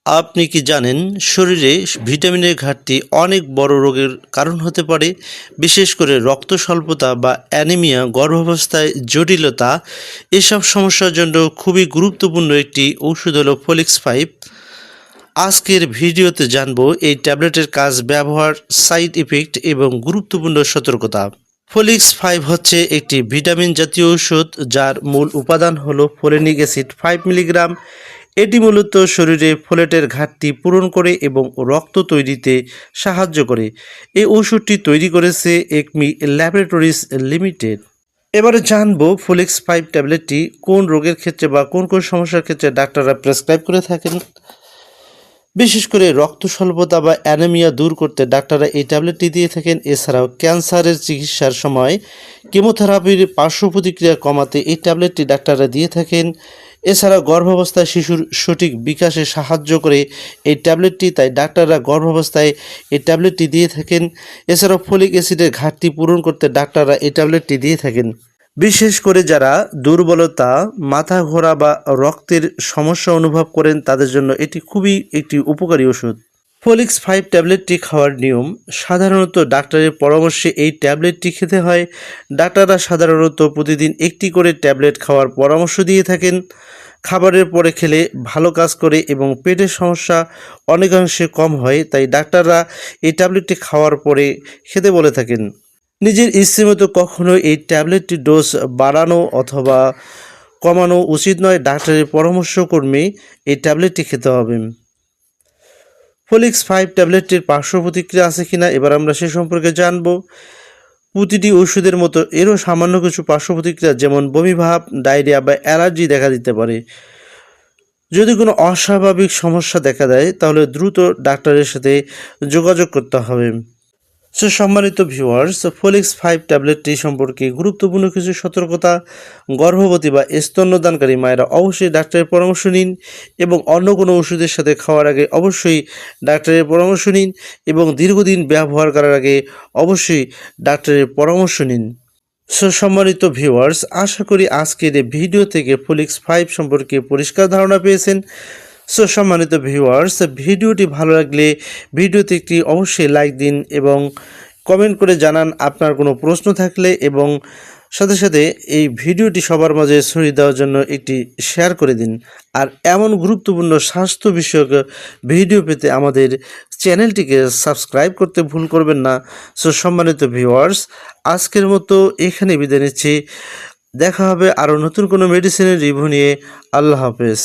আপনি কি জানেন শরীরে ভিটামিনের ঘাটতি অনেক বড় রোগের কারণ হতে পারে, বিশেষ করে রক্ত স্বল্পতা বা অ্যানিমিয়া, গর্ভাবস্থায় জটিলতা। এসব সমস্যার জন্য খুবই গুরুত্বপূর্ণ একটি ওষুধ হলো ফলিক্স 5। আজকের ভিডিওতে জানবো এই ট্যাবলেটের কাজ, ব্যবহার, সাইড ইফেক্ট এবং গুরুত্বপূর্ণ সতর্কতা। ফলিক্স 5 হচ্ছে একটি ভিটামিন জাতীয় ওষুধ যার মূল উপাদান হলো ফোলিক অ্যাসিড 5 মিলিগ্রাম। এটি মূলত শরীরে ফোলেটের ঘাটতি পূরণ করে এবং রক্ত তৈরিতে সাহায্য করে। এই ওষুধটি তৈরি করেছে একমি ল্যাবরেটরিজ লিমিটেড। এবারে জানবো ফলিক্স 5 ট্যাবলেটটি কোন রোগের ক্ষেত্রে বা কোন কোন সমস্যার ক্ষেত্রে ডাক্তাররা প্রেসক্রাইব করে থাকেন। বিশেষ করে রক্ত স্বল্পতা বা অ্যানিমিয়া দূর করতে ডাক্তাররা এই ট্যাবলেটটি দিয়ে থাকেন। এছাড়াও ক্যান্সারের চিকিৎসার সময় কেমোথেরাপির পার্শ্ব প্রতিক্রিয়া কমাতে এই ট্যাবলেটটি ডাক্তাররা দিয়ে থাকেন। এছাড়া গর্ভাবস্থায় শিশুর সঠিক বিকাশে সাহায্য করে এই ট্যাবলেটটি, তাই ডাক্তাররা গর্ভাবস্থায় এই ট্যাবলেটটি দিয়ে থাকেন। এছাড়াও ফলিক অ্যাসিডের ঘাটতি পূরণ করতে ডাক্তাররা এই ট্যাবলেটটি দিয়ে থাকেন। বিশেষ করে যারা দুর্বলতা, মাথা ঘোরা বা রক্তের সমস্যা অনুভব করেন তাদের জন্য এটি খুবই একটি উপকারী ওষুধ। ফলিক্স 5 ট্যাবলেটটি খাওয়ার নিয়ম: সাধারণত ডাক্তারের পরামর্শে এই ট্যাবলেটটি খেতে হয়। ডাক্তাররা সাধারণত প্রতিদিন একটি করে ট্যাবলেট খাওয়ার পরামর্শ দিয়ে থাকেন। খাবারের পরে খেলে ভালো কাজ করে এবং পেটের সমস্যা অনেকাংশে কম হয়, তাই ডাক্তাররা এই ট্যাবলেটটি খাওয়ার পরে খেতে বলে থাকেন। নিজের ইচ্ছেমতো কখনো এই ট্যাবলেটটির ডোজ বাড়ানো অথবা কমানো উচিত নয়। ডাক্তারের পরামর্শক্রমে এই ট্যাবলেটটি খেতে হবে। ফলিক্স 5 ট্যাবলেটটির পার্শ্ব প্রতিক্রিয়া আছে কিনা এবার আমরা সে সম্পর্কে জানব। প্রতিটি ওষুধের মতো এরও সামান্য কিছু পার্শ্ব প্রতিক্রিয়া, যেমন বমিভাব, ডায়রিয়া বা অ্যালার্জি দেখা দিতে পারে। যদি কোনো অস্বাভাবিক সমস্যা দেখা দেয় তাহলে দ্রুত ডাক্তারের সাথে যোগাযোগ করতে হবে। সম্মানিত ভিউয়ার্স, ফলিক্স 5 ট্যাবলেটটি সম্পর্কে গুরুত্বপূর্ণ কিছু সতর্কতা: গর্ভবতী বা স্তন্যদানকারী মায়েরা অবশ্যই ডাক্তারের পরামর্শ নিন এবং অন্য কোনো ওষুধের সাথে খাওয়ার আগে অবশ্যই ডাক্তারের পরামর্শ নিন এবং দীর্ঘদিন ব্যবহার করার আগে অবশ্যই ডাক্তারের পরামর্শ নিন। সম্মানিত ভিউয়ার্স, আশা করি আজকের এই ভিডিও থেকে ফলিক্স 5 সম্পর্কে পরিষ্কার ধারণা পেয়েছেন। সম্মানিত ভিউয়ার্স, ভিডিওটি ভালো লাগলে ভিডিওতে একটি অবশ্যই লাইক দিন এবং কমেন্ট করে জানান আপনার কোনো প্রশ্ন থাকলে, এবং সাথে সাথে এই ভিডিওটি সবার মাঝে ছড়িয়ে দেওয়ার জন্য একটি শেয়ার করে দিন। আর এমন গুরুত্বপূর্ণ স্বাস্থ্য বিষয়ক ভিডিও পেতে আমাদের চ্যানেলটিকে সাবস্ক্রাইব করতে ভুল করবেন না। সম্মানিত ভিউয়ার্স, আজকের মতো এখানে বিদায় নিচ্ছি। দেখা হবে আরও নতুন কোনো মেডিসিনের রিভিউ নিয়ে। আল্লাহ হাফেজ।